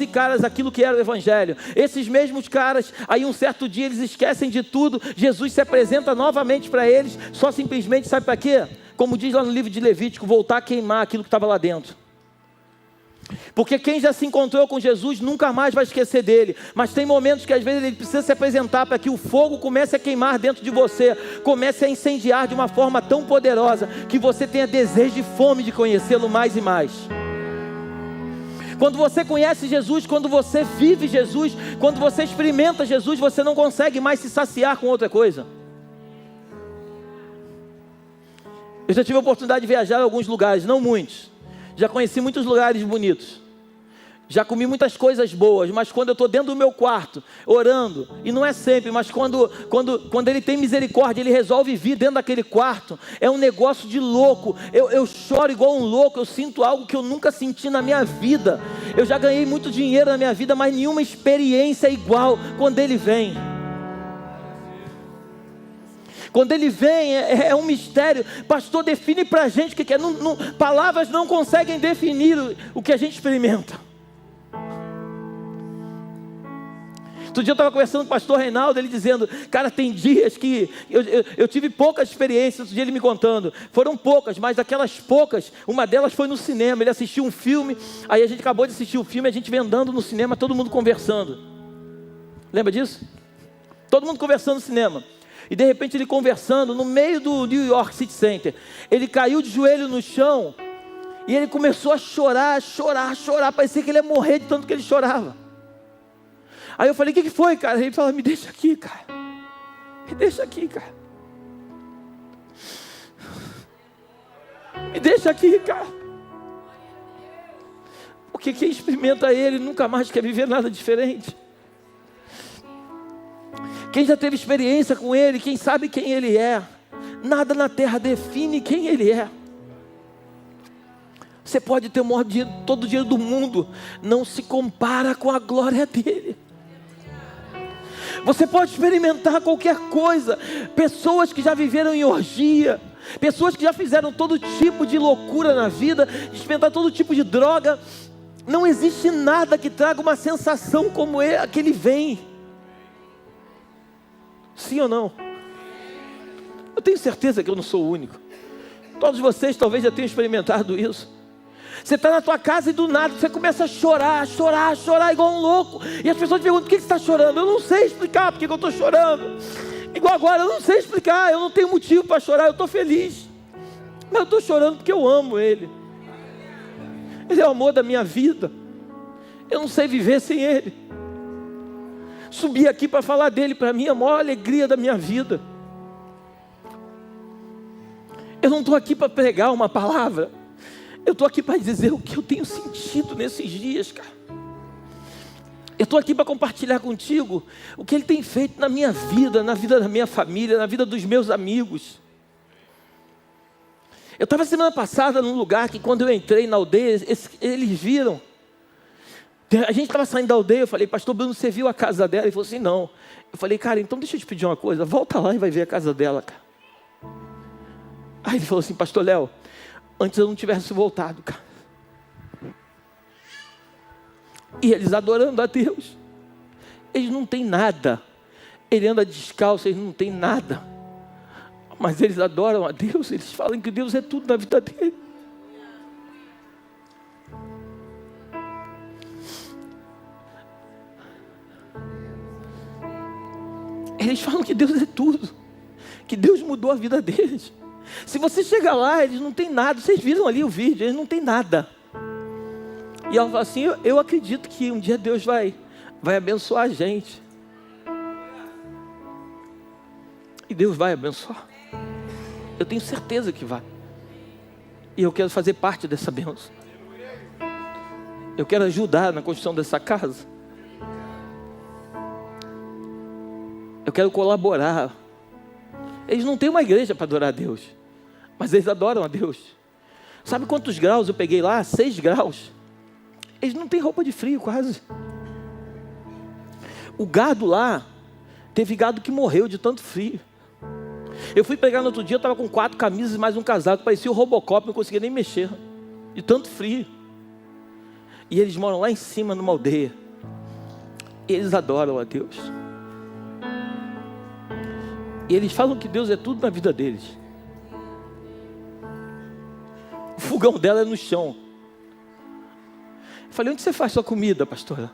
caras aquilo que era o evangelho. Esses mesmos caras, aí um certo dia eles esquecem de tudo, Jesus se apresenta novamente para eles, só simplesmente sabe para quê? Como diz lá no livro de Levítico, voltar a queimar aquilo que estava lá dentro. Porque quem já se encontrou com Jesus nunca mais vai esquecer dele. Mas tem momentos que às vezes ele precisa se apresentar para que o fogo comece a queimar dentro de você, comece a incendiar de uma forma tão poderosa que você tenha desejo e fome de conhecê-lo mais e mais. Quando você conhece Jesus, quando você vive Jesus, quando você experimenta Jesus, você não consegue mais se saciar com outra coisa. Eu já tive a oportunidade de viajar a alguns lugares, não muitos. Já conheci muitos lugares bonitos. Já comi muitas coisas boas, mas quando eu estou dentro do meu quarto, orando, e não é sempre, mas quando Ele tem misericórdia, Ele resolve vir dentro daquele quarto, é um negócio de louco. Eu choro igual um louco, eu sinto algo que eu nunca senti na minha vida. Eu já ganhei muito dinheiro na minha vida, mas nenhuma experiência é igual quando Ele vem. Quando ele vem, é um mistério. Pastor, define para a gente o que é. Palavras não conseguem definir o que a gente experimenta. Outro dia eu estava conversando com o pastor Reinaldo, ele dizendo, cara, tem dias que eu tive poucas experiências. Outro dia ele me contando, foram poucas, mas aquelas poucas, uma delas foi no cinema. Ele assistiu um filme, aí a gente acabou de assistir o filme, a gente vem andando no cinema, todo mundo conversando. Lembra disso? Todo mundo conversando no cinema. E de repente ele conversando no meio do New York City Center, ele caiu de joelho no chão e ele começou a chorar, parecia que ele ia morrer de tanto que ele chorava. Aí eu falei, o que foi, cara? Ele falou, me deixa aqui, cara. Me deixa aqui, cara. Me deixa aqui, cara. Porque quem experimenta ele nunca mais quer viver nada diferente. Quem já teve experiência com ele, quem sabe quem ele é, nada na terra define quem ele é. Você pode ter o maior dinheiro, todo o dinheiro do mundo, não se compara com a glória dele. Você pode experimentar qualquer coisa, pessoas que já viveram em orgia, pessoas que já fizeram todo tipo de loucura na vida, experimentar todo tipo de droga. Não existe nada que traga uma sensação como a que ele vem. Sim ou não? Eu tenho certeza que eu não sou o único. Todos vocês talvez já tenham experimentado isso. Você está na tua casa e do nada você começa a chorar, chorar, chorar igual um louco. E as pessoas te perguntam, por que você está chorando? Eu não sei explicar porque eu estou chorando. Igual agora, eu não sei explicar, eu não tenho motivo para chorar, eu estou feliz. Mas eu estou chorando porque eu amo Ele. Ele é o amor da minha vida. Eu não sei viver sem Ele. Subi aqui para falar dele, para mim é a maior alegria da minha vida. Eu não estou aqui para pregar uma palavra. Eu estou aqui para dizer o que eu tenho sentido nesses dias, cara. Eu estou aqui para compartilhar contigo o que Ele tem feito na minha vida, na vida da minha família, na vida dos meus amigos. Eu estava semana passada num lugar que quando eu entrei na aldeia, eles viram. A gente estava saindo da aldeia, eu falei, pastor Bruno, você viu a casa dela? Ele falou assim, não. Eu falei, cara, então deixa eu te pedir uma coisa, volta lá e vai ver a casa dela, cara. Aí ele falou assim, pastor Léo, antes eu não tivesse voltado, cara. E eles adorando a Deus. Eles não têm nada. Ele anda descalço, eles não têm nada. Mas eles adoram a Deus, eles falam que Deus é tudo na vida dele. Eles falam que Deus é tudo. Que Deus mudou a vida deles. Se você chegar lá, eles não têm nada. Vocês viram ali o vídeo, eles não têm nada. E ela fala assim, eu acredito que um dia Deus vai abençoar a gente. E Deus vai abençoar. Eu tenho certeza que vai. E eu quero fazer parte dessa bênção. Eu quero ajudar na construção dessa casa. Eu quero colaborar. Eles não têm uma igreja para adorar a Deus, mas eles adoram a Deus. Sabe quantos graus eu peguei lá? 6 graus. Eles não têm roupa de frio quase. O gado lá, teve gado que morreu de tanto frio. Eu fui pegar no outro dia, eu estava com 4 camisas e mais um casaco, parecia o Robocop, não conseguia nem mexer, de tanto frio. E eles moram lá em cima numa aldeia. E eles adoram a Deus. E eles falam que Deus é tudo na vida deles. O fogão dela é no chão. Eu falei, onde você faz sua comida, pastora?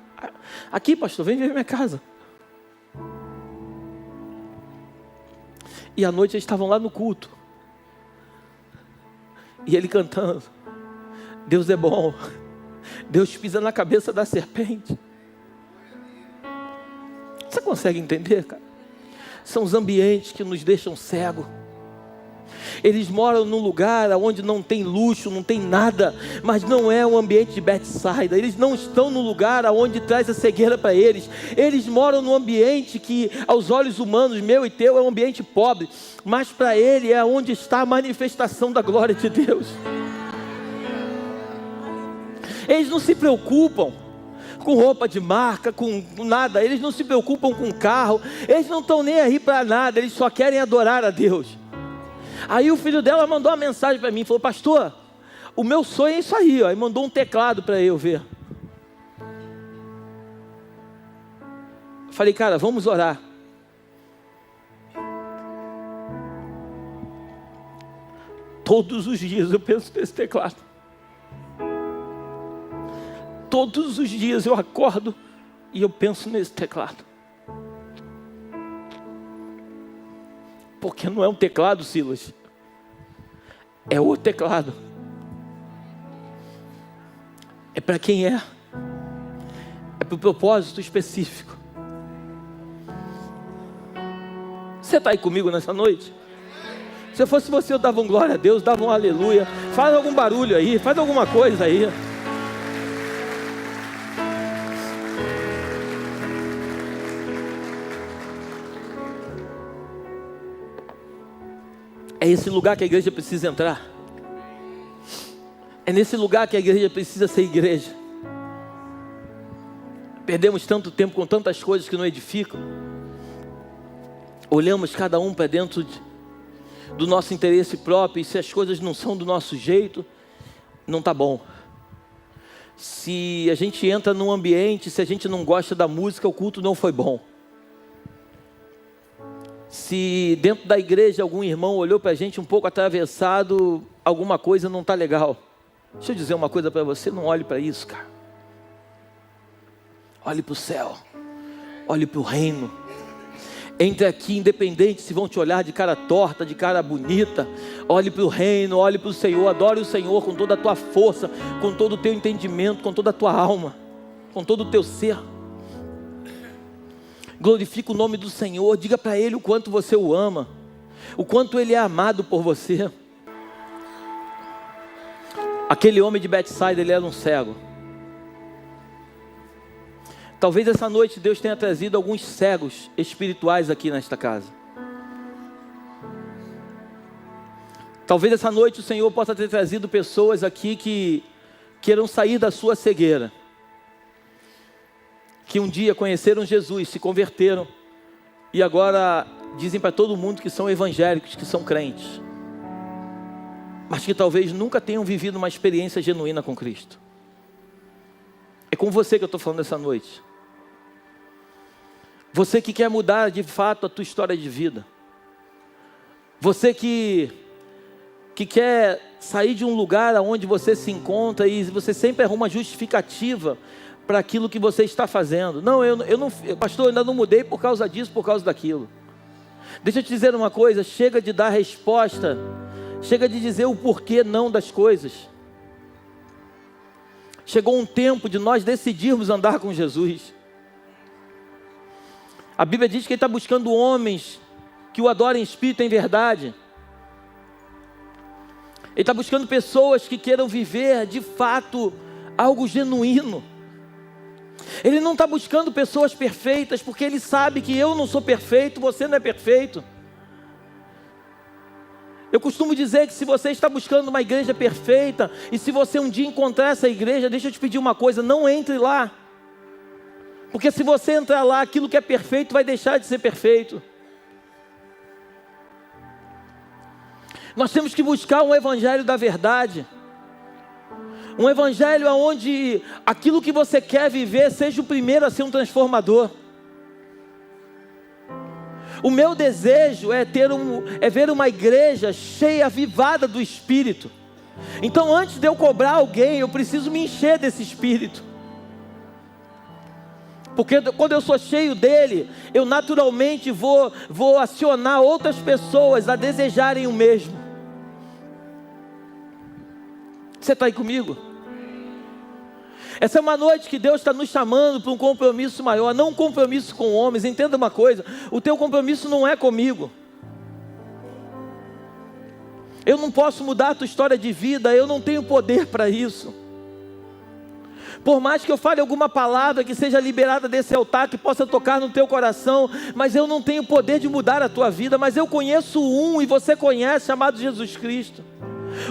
Aqui, pastor, vem ver minha casa. E à noite eles estavam lá no culto. E ele cantando. Deus é bom. Deus pisa na cabeça da serpente. Você consegue entender, cara? São os ambientes que nos deixam cegos. Eles moram num lugar onde não tem luxo, não tem nada, mas não é um ambiente de Betsaida. Eles não estão no lugar onde traz a cegueira para eles. Eles moram num ambiente que aos olhos humanos, meu e teu, é um ambiente pobre, mas para ele é onde está a manifestação da glória de Deus. Eles não se preocupam com roupa de marca, com nada. Eles não se preocupam com carro. Eles não estão nem aí para nada. Eles só querem adorar a Deus. Aí o filho dela mandou uma mensagem para mim. Falou, pastor, o meu sonho é isso aí, ó. E mandou um teclado para eu ver. Falei, cara, vamos orar. Todos os dias eu penso nesse teclado. Todos os dias eu acordo e eu penso nesse teclado. Porque não é um teclado, Silas. É o teclado. É para quem é. É para o propósito específico. Você está aí comigo nessa noite? Se eu fosse você, eu dava um glória a Deus, dava um aleluia. Faz algum barulho aí, faz alguma coisa aí. É esse lugar que a igreja precisa entrar. É nesse lugar que a igreja precisa ser igreja. Perdemos tanto tempo com tantas coisas que não edificam. Olhamos cada um para dentro do nosso interesse próprio, e se as coisas não são do nosso jeito, não está bom. Se a gente entra num ambiente, se a gente não gosta da música, o culto não foi bom. Se dentro da igreja algum irmão olhou para a gente um pouco atravessado, alguma coisa não está legal. Deixa eu dizer uma coisa para você, não olhe para isso, cara. Olhe para o céu, olhe para o reino. Entre aqui, independente se vão te olhar de cara torta, de cara bonita. Olhe para o reino, olhe para o Senhor. Adore o Senhor com toda a tua força, com todo o teu entendimento, com toda a tua alma, com todo o teu ser. Glorifique o nome do Senhor. Diga para Ele o quanto você o ama, o quanto Ele é amado por você. Aquele homem de Betsaida, ele era um cego. Talvez essa noite Deus tenha trazido alguns cegos espirituais aqui nesta casa. Talvez essa noite o Senhor possa ter trazido pessoas aqui que queiram sair da sua cegueira. Que um dia conheceram Jesus, se converteram e agora dizem para todo mundo que são evangélicos, que são crentes. Mas que talvez nunca tenham vivido uma experiência genuína com Cristo. É com você que eu estou falando essa noite. Você que quer mudar de fato a tua história de vida. Você que quer sair de um lugar onde você se encontra e você sempre arruma justificativa para aquilo que você está fazendo. Não, eu não, pastor, eu ainda não mudei por causa disso, por causa daquilo. Deixa eu te dizer uma coisa, chega de dar resposta, chega de dizer o porquê não das coisas. Chegou um tempo de nós decidirmos andar com Jesus. A Bíblia diz que Ele está buscando homens que o adorem em espírito e em verdade. Ele está buscando pessoas que queiram viver de fato algo genuíno. Ele não está buscando pessoas perfeitas, porque Ele sabe que eu não sou perfeito, você não é perfeito. Eu costumo dizer que se você está buscando uma igreja perfeita, e se você um dia encontrar essa igreja, deixa eu te pedir uma coisa, não entre lá. Porque se você entrar lá, aquilo que é perfeito vai deixar de ser perfeito. Nós temos que buscar um evangelho da verdade. Um evangelho onde aquilo que você quer viver seja o primeiro a ser um transformador. O meu desejo é ver uma igreja cheia, avivada do Espírito. Então antes de eu cobrar alguém, eu preciso me encher desse Espírito. Porque quando eu sou cheio dele, eu naturalmente vou acionar outras pessoas a desejarem o mesmo. Você está aí comigo? Essa é uma noite que Deus está nos chamando para um compromisso maior, não um compromisso com homens. Entenda uma coisa, o teu compromisso não é comigo. Eu não posso mudar a tua história de vida, eu não tenho poder para isso. Por mais que eu fale alguma palavra que seja liberada desse altar, que possa tocar no teu coração, mas eu não tenho poder de mudar a tua vida. Mas eu conheço um, e você conhece, chamado Jesus Cristo.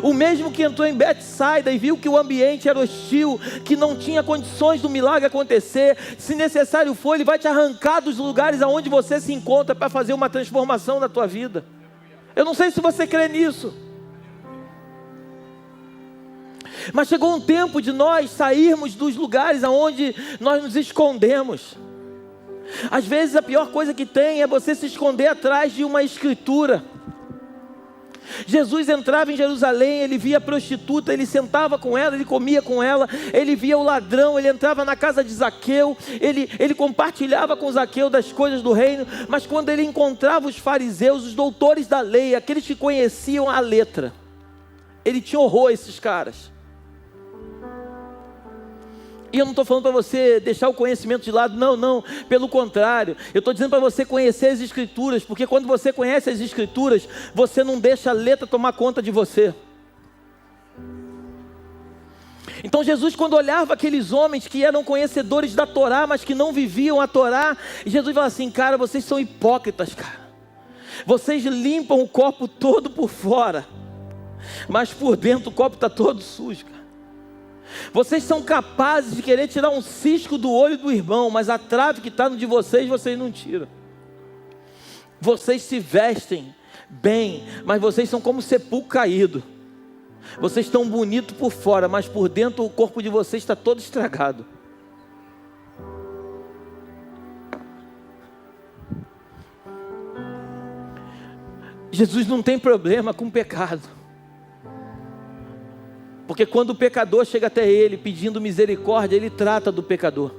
O mesmo que entrou em Betsaida e viu que o ambiente era hostil, que não tinha condições do milagre acontecer. Se necessário for, Ele vai te arrancar dos lugares aonde você se encontra para fazer uma transformação na tua vida. Eu não sei se você crê nisso. Mas chegou um tempo de nós sairmos dos lugares aonde nós nos escondemos. Às vezes a pior coisa que tem é você se esconder atrás de uma escritura. Jesus entrava em Jerusalém, Ele via a prostituta, Ele sentava com ela, Ele comia com ela. Ele via o ladrão, Ele entrava na casa de Zaqueu, Ele compartilhava com Zaqueu das coisas do reino. Mas quando Ele encontrava os fariseus, os doutores da lei, aqueles que conheciam a letra, Ele tinha horror a esses caras. E eu não estou falando para você deixar o conhecimento de lado, não, pelo contrário, eu estou dizendo para você conhecer as Escrituras, porque quando você conhece as Escrituras, você não deixa a letra tomar conta de você. Então Jesus, quando olhava aqueles homens que eram conhecedores da Torá, mas que não viviam a Torá, Jesus falava assim: cara, vocês são hipócritas, cara. Vocês limpam o copo todo por fora, mas por dentro o copo está todo sujo, cara. Vocês são capazes de querer tirar um cisco do olho do irmão, mas a trave que está no de vocês não tiram. Vocês se vestem bem, mas vocês são como sepulcro caído. Vocês estão bonitos por fora, mas por dentro o corpo de vocês está todo estragado. Jesus não tem problema com o pecado, porque quando o pecador chega até Ele pedindo misericórdia, Ele trata do pecador.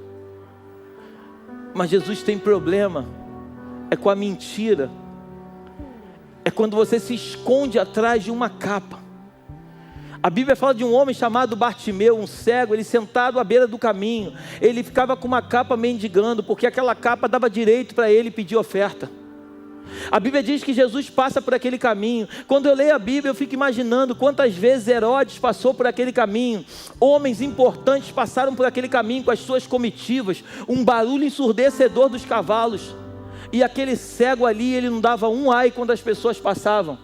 Mas Jesus tem problema com a mentira, é quando você se esconde atrás de uma capa. A Bíblia fala de um homem chamado Bartimeu, um cego, ele sentado à beira do caminho, ele ficava com uma capa mendigando, porque aquela capa dava direito para ele pedir oferta. A Bíblia diz que Jesus passa por aquele caminho. Quando eu leio a Bíblia, eu fico imaginando quantas vezes Herodes passou por aquele caminho. Homens importantes passaram por aquele caminho com as suas comitivas, um barulho ensurdecedor dos cavalos, e aquele cego ali, ele não dava um ai quando as pessoas passavam.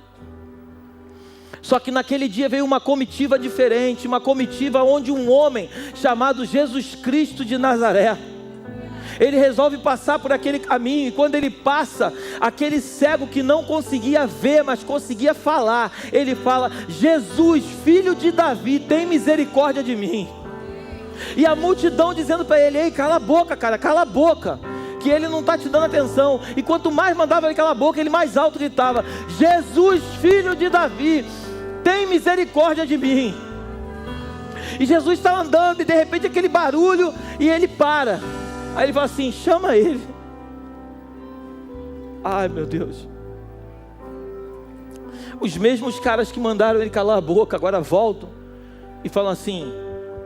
Só que naquele dia veio uma comitiva diferente, uma comitiva onde um homem chamado Jesus Cristo de Nazaré, ele resolve passar por aquele caminho, e quando ele passa, aquele cego que não conseguia ver, mas conseguia falar, ele fala: Jesus, filho de Davi, tem misericórdia de mim. E a multidão dizendo para ele: ei, cala a boca, cara, cala a boca, que ele não está te dando atenção. E quanto mais mandava ele calar a boca, ele mais alto gritava: Jesus, filho de Davi, tem misericórdia de mim. E Jesus está andando, e de repente aquele barulho, e ele para. Aí ele fala assim: chama ele. Ai, meu Deus. Os mesmos caras que mandaram ele calar a boca agora voltam e falam assim: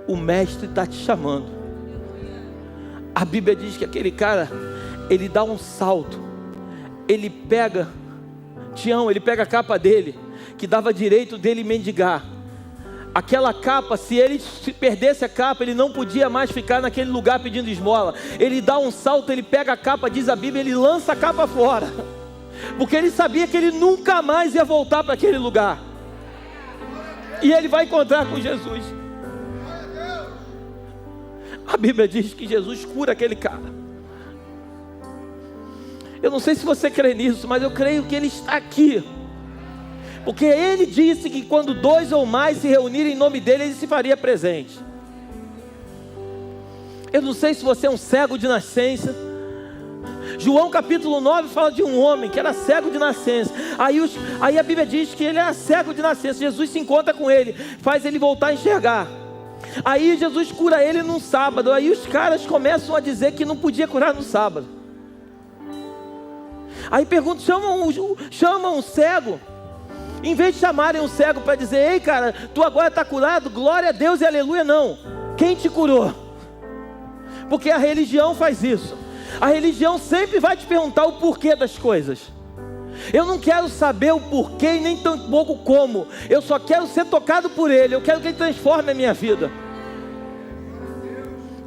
o mestre está te chamando. A Bíblia diz que aquele cara, ele dá um salto, ele pega Tião, ele pega a capa dele, que dava direito dele mendigar. Aquela capa, se ele perdesse a capa, ele não podia mais ficar naquele lugar pedindo esmola. Ele dá um salto, ele pega a capa, diz a Bíblia, ele lança a capa fora, porque ele sabia que ele nunca mais ia voltar para aquele lugar. E ele vai encontrar com Jesus. A Bíblia diz que Jesus cura aquele cara. Eu não sei se você crê nisso, mas eu creio que ele está aqui, porque ele disse que quando 2 ou mais se reunirem em nome dele, ele se faria presente. Eu não sei se você é um cego de nascença. João capítulo 9 fala de um homem que era cego de nascença. Aí a Bíblia diz que ele era cego de nascença. Jesus se encontra com ele, faz ele voltar a enxergar. Aí Jesus cura ele num sábado. Aí os caras começam a dizer que não podia curar no sábado. Aí perguntam: chamam um cego. Em vez de chamarem um cego para dizer: ei cara, tu agora está curado, glória a Deus e aleluia, não. Quem te curou? Porque a religião faz isso. A religião sempre vai te perguntar o porquê das coisas. Eu não quero saber o porquê e nem tampouco como. Eu só quero ser tocado por Ele. Eu quero que Ele transforme a minha vida.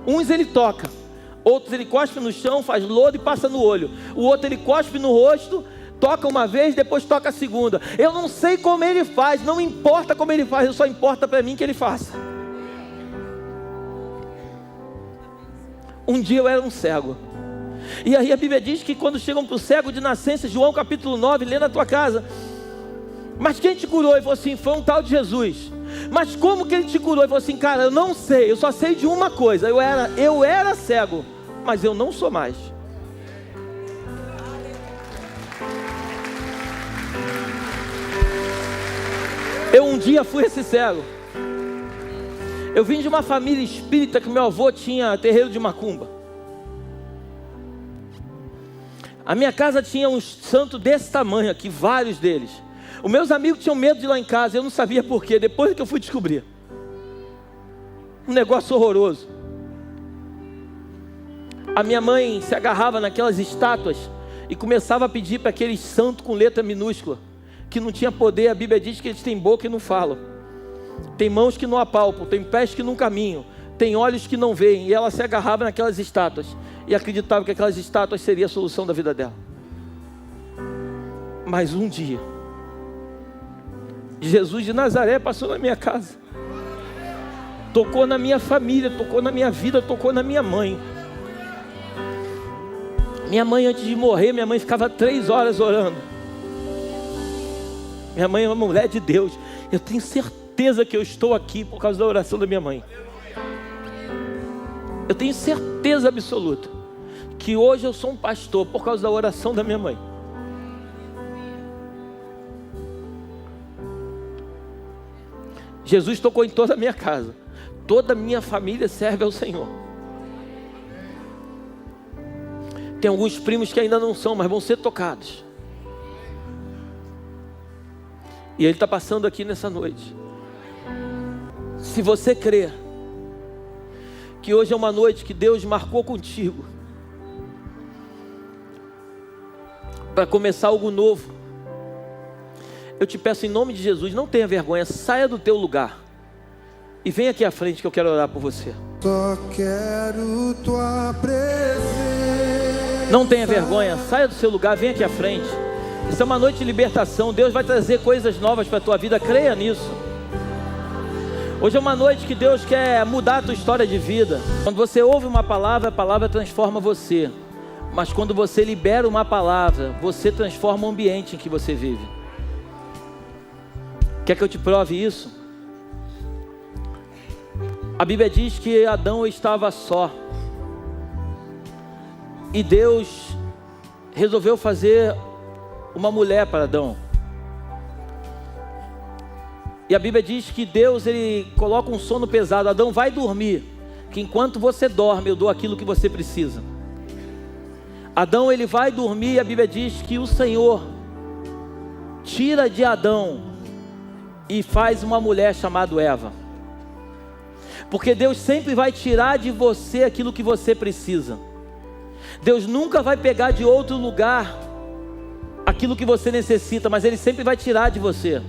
Uns Ele toca, outros Ele cospe no chão, faz lodo e passa no olho. O outro Ele cospe no rosto, toca uma vez, depois toca a segunda. Eu não sei como Ele faz, não importa como Ele faz, só importa para mim que Ele faça. Um dia eu era um cego, e aí a Bíblia diz que quando chegam para o cego de nascença, João capítulo 9, lê na tua casa: mas quem te curou? Ele falou assim: foi um tal de Jesus. Mas como que ele te curou? Ele falou assim: cara, eu não sei, eu só sei de uma coisa, eu era cego, mas eu não sou mais. Eu um dia fui esse cego. Eu vim de uma família espírita que meu avô tinha terreiro de macumba. A minha casa tinha uns santos desse tamanho aqui, vários deles. Os meus amigos tinham medo de ir lá em casa, eu não sabia porquê, depois que eu fui descobrir. Um negócio horroroso. A minha mãe se agarrava naquelas estátuas e começava a pedir para aqueles santos com letra minúscula, que não tinha poder. A Bíblia diz que eles têm boca e não falam, tem mãos que não apalpam, tem pés que não caminham, tem olhos que não veem. E ela se agarrava naquelas estátuas e acreditava que aquelas estátuas seriam a solução da vida dela. Mas um dia, Jesus de Nazaré passou na minha casa, tocou na minha família, tocou na minha vida, tocou na minha mãe. Minha mãe, antes de morrer, minha mãe ficava 3 horas orando. Minha mãe é uma mulher de Deus. Eu tenho certeza que eu estou aqui por causa da oração da minha mãe. Eu tenho certeza absoluta que hoje eu sou um pastor por causa da oração da minha mãe. Jesus tocou em toda a minha casa. Toda a minha família serve ao Senhor. Tem alguns primos que ainda não são, mas vão ser tocados. E Ele está passando aqui nessa noite. Se você crê que hoje é uma noite que Deus marcou contigo para começar algo novo, eu te peço em nome de Jesus, não tenha vergonha, saia do teu lugar e vem aqui à frente que eu quero orar por você. Só quero tua presença. Não tenha vergonha, saia do seu lugar, vem aqui à frente. Isso é uma noite de libertação. Deus vai trazer coisas novas para a tua vida, creia nisso. Hoje é uma noite que Deus quer mudar a tua história de vida. Quando você ouve uma palavra, a palavra transforma você. Mas quando você libera uma palavra, você transforma o ambiente em que você vive. Quer que eu te prove isso? A Bíblia diz que Adão estava só. E Deus resolveu fazer uma mulher para Adão. E a Bíblia diz que Deus, Ele coloca um sono pesado. Adão, vai dormir, que enquanto você dorme, eu dou aquilo que você precisa. Adão, ele vai dormir, e a Bíblia diz que o Senhor tira de Adão e faz uma mulher chamada Eva. Porque Deus sempre vai tirar de você aquilo que você precisa. Deus nunca vai pegar de outro lugar aquilo que você necessita, mas Ele sempre vai tirar de você.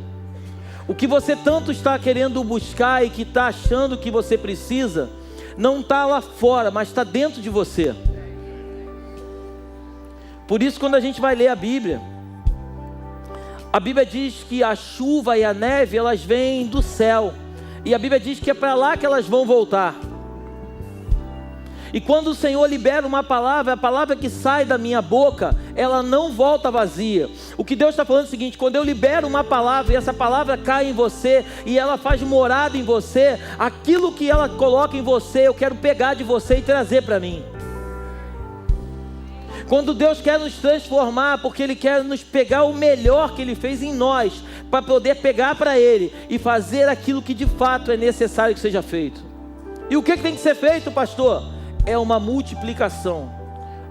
O que você tanto está querendo buscar e que está achando que você precisa, não está lá fora, mas está dentro de você. Por isso, quando a gente vai ler a Bíblia diz que a chuva e a neve, elas vêm do céu. E a Bíblia diz que é para lá que elas vão voltar. E quando o Senhor libera uma palavra, a palavra que sai da minha boca, ela não volta vazia. O que Deus está falando é o seguinte: quando eu libero uma palavra e essa palavra cai em você e ela faz morada em você, aquilo que ela coloca em você, eu quero pegar de você e trazer para mim. Quando Deus quer nos transformar, porque Ele quer nos pegar o melhor que Ele fez em nós, para poder pegar para Ele e fazer aquilo que de fato é necessário que seja feito. E o que tem que ser feito, pastor? É uma multiplicação.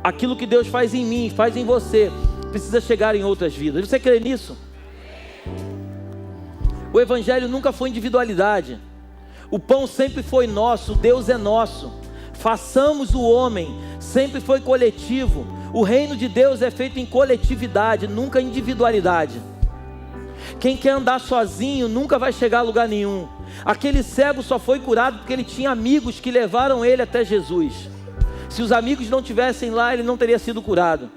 Aquilo que Deus faz em mim, faz em você, precisa chegar em outras vidas. Você crê nisso? O Evangelho nunca foi individualidade. O pão sempre foi nosso, Deus é nosso. Façamos o homem, sempre foi coletivo. O reino de Deus é feito em coletividade, nunca em individualidade. Quem quer andar sozinho nunca vai chegar a lugar nenhum. Aquele cego só foi curado porque ele tinha amigos que levaram ele até Jesus. Se os amigos não tivessem lá, ele não teria sido curado.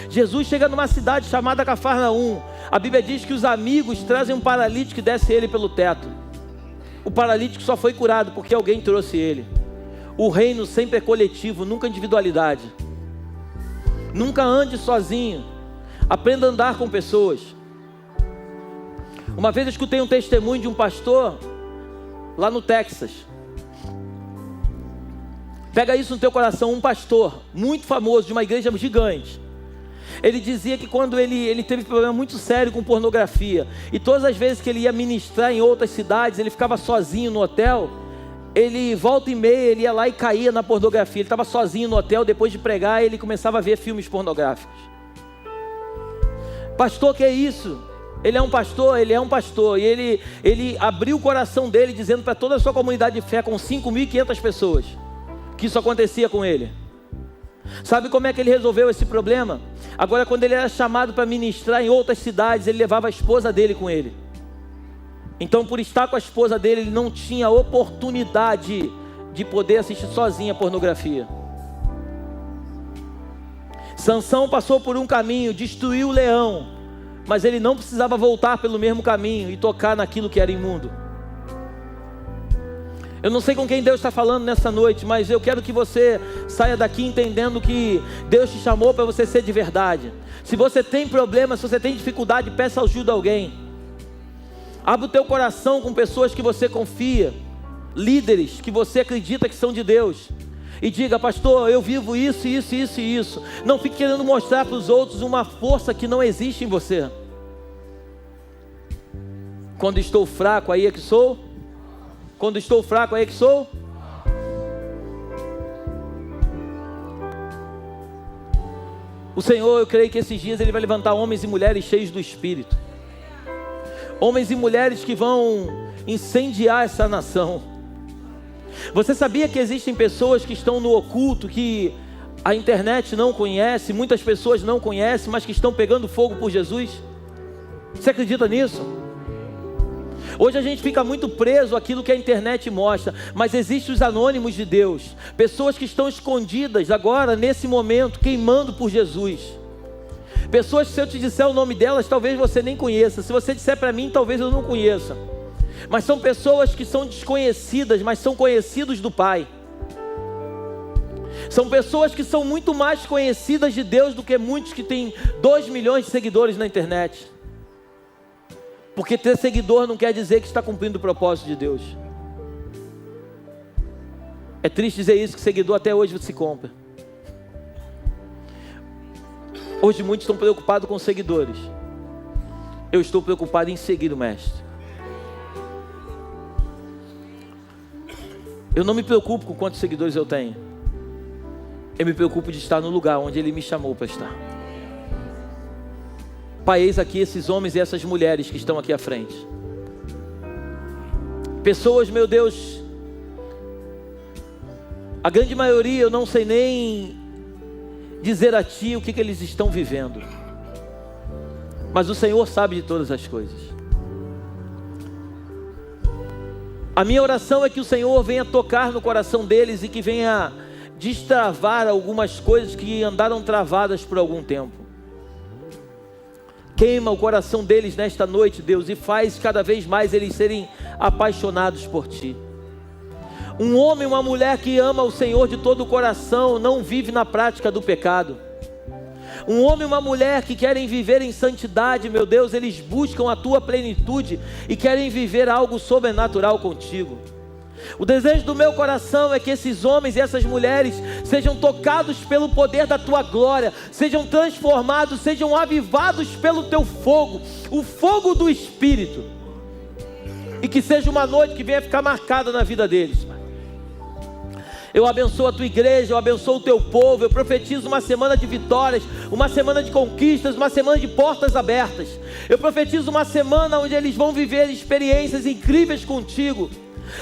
Jesus chega numa cidade chamada Cafarnaum. A Bíblia diz que os amigos trazem um paralítico e desce ele pelo teto. O paralítico só foi curado porque alguém trouxe ele. O reino sempre é coletivo, nunca individualidade. Nunca ande sozinho. Aprenda a andar com pessoas. Uma vez eu escutei um testemunho de um pastor lá no Texas. Pega isso no teu coração. Um pastor muito famoso de uma igreja gigante. Ele dizia que quando ele teve problema muito sério com pornografia, e todas as vezes que ele ia ministrar em outras cidades, ele ficava sozinho no hotel. Ele volta e meia, ele ia lá e caía na pornografia. Ele estava sozinho no hotel, depois de pregar, ele começava a ver filmes pornográficos. Pastor, que é isso? Ele é um pastor, e ele abriu o coração dele, dizendo para toda a sua comunidade de fé, com 5.500 pessoas, que isso acontecia com ele. Sabe como é que ele resolveu esse problema? Agora, quando ele era chamado para ministrar em outras cidades, ele levava a esposa dele com ele. Então, por estar com a esposa dele, ele não tinha oportunidade de poder assistir sozinho a pornografia. Sansão passou por um caminho, destruiu o leão, mas ele não precisava voltar pelo mesmo caminho e tocar naquilo que era imundo. Eu não sei com quem Deus está falando nessa noite, mas eu quero que você saia daqui entendendo que Deus te chamou para você ser de verdade. Se você tem problema, se você tem dificuldade, peça ajuda a alguém. Abra o teu coração com pessoas que você confia, líderes que você acredita que são de Deus. E diga: pastor, eu vivo isso, isso, isso e isso. Não fique querendo mostrar para os outros uma força que não existe em você. Quando estou fraco, aí é que sou. Quando estou fraco, aí é que sou. O Senhor, eu creio que esses dias Ele vai levantar homens e mulheres cheios do Espírito. Homens e mulheres que vão incendiar essa nação. Você sabia que existem pessoas que estão no oculto, que a internet não conhece, muitas pessoas não conhecem, mas que estão pegando fogo por Jesus? Você acredita nisso? Hoje a gente fica muito preso àquilo que a internet mostra, mas existem os anônimos de Deus, pessoas que estão escondidas agora, nesse momento, queimando por Jesus. Pessoas que, se eu te disser o nome delas, talvez você nem conheça. Se você disser para mim, talvez eu não conheça. Mas são pessoas que são desconhecidas, mas são conhecidos do Pai. São pessoas que são muito mais conhecidas de Deus do que muitos que têm 2 milhões de seguidores na internet. Porque ter seguidor não quer dizer que está cumprindo o propósito de Deus. É triste dizer isso, que seguidor até hoje se compra. Hoje muitos estão preocupados com seguidores. Eu estou preocupado em seguir o Mestre. Eu não me preocupo com quantos seguidores eu tenho. Eu me preocupo de estar no lugar onde Ele me chamou para estar. Pai, eis aqui esses homens e essas mulheres que estão aqui à frente. Pessoas, meu Deus, a grande maioria eu não sei nem dizer a Ti o que eles estão vivendo. Mas o Senhor sabe de todas as coisas. A minha oração é que o Senhor venha tocar no coração deles e que venha destravar algumas coisas que andaram travadas por algum tempo. Queima o coração deles nesta noite, Deus, e faz cada vez mais eles serem apaixonados por Ti. Um homem, uma mulher que ama o Senhor de todo o coração, não vive na prática do pecado. Um homem e uma mulher que querem viver em santidade, meu Deus, eles buscam a Tua plenitude e querem viver algo sobrenatural contigo. O desejo do meu coração é que esses homens e essas mulheres sejam tocados pelo poder da Tua glória, sejam transformados, sejam avivados pelo Teu fogo, o fogo do Espírito, e que seja uma noite que venha ficar marcada na vida deles, Pai. Eu abençoo a Tua igreja, eu abençoo o Teu povo, eu profetizo uma semana de vitórias, uma semana de conquistas, uma semana de portas abertas. Eu profetizo uma semana onde eles vão viver experiências incríveis contigo.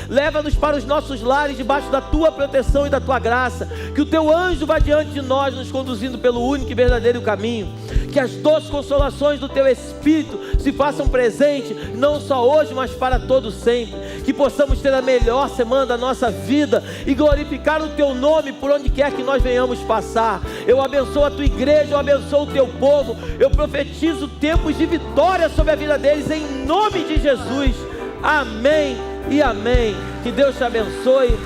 Leva-nos para os nossos lares debaixo da Tua proteção e da Tua graça. Que o Teu anjo vá diante de nós, nos conduzindo pelo único e verdadeiro caminho. Que as doces consolações do Teu Espírito se façam presente, não só hoje, mas para todo sempre. Que possamos ter a melhor semana da nossa vida e glorificar o Teu nome por onde quer que nós venhamos passar. Eu abençoo a Tua igreja, eu abençoo o Teu povo. Eu profetizo tempos de vitória sobre a vida deles, em nome de Jesus. Amém e amém. Que Deus te abençoe.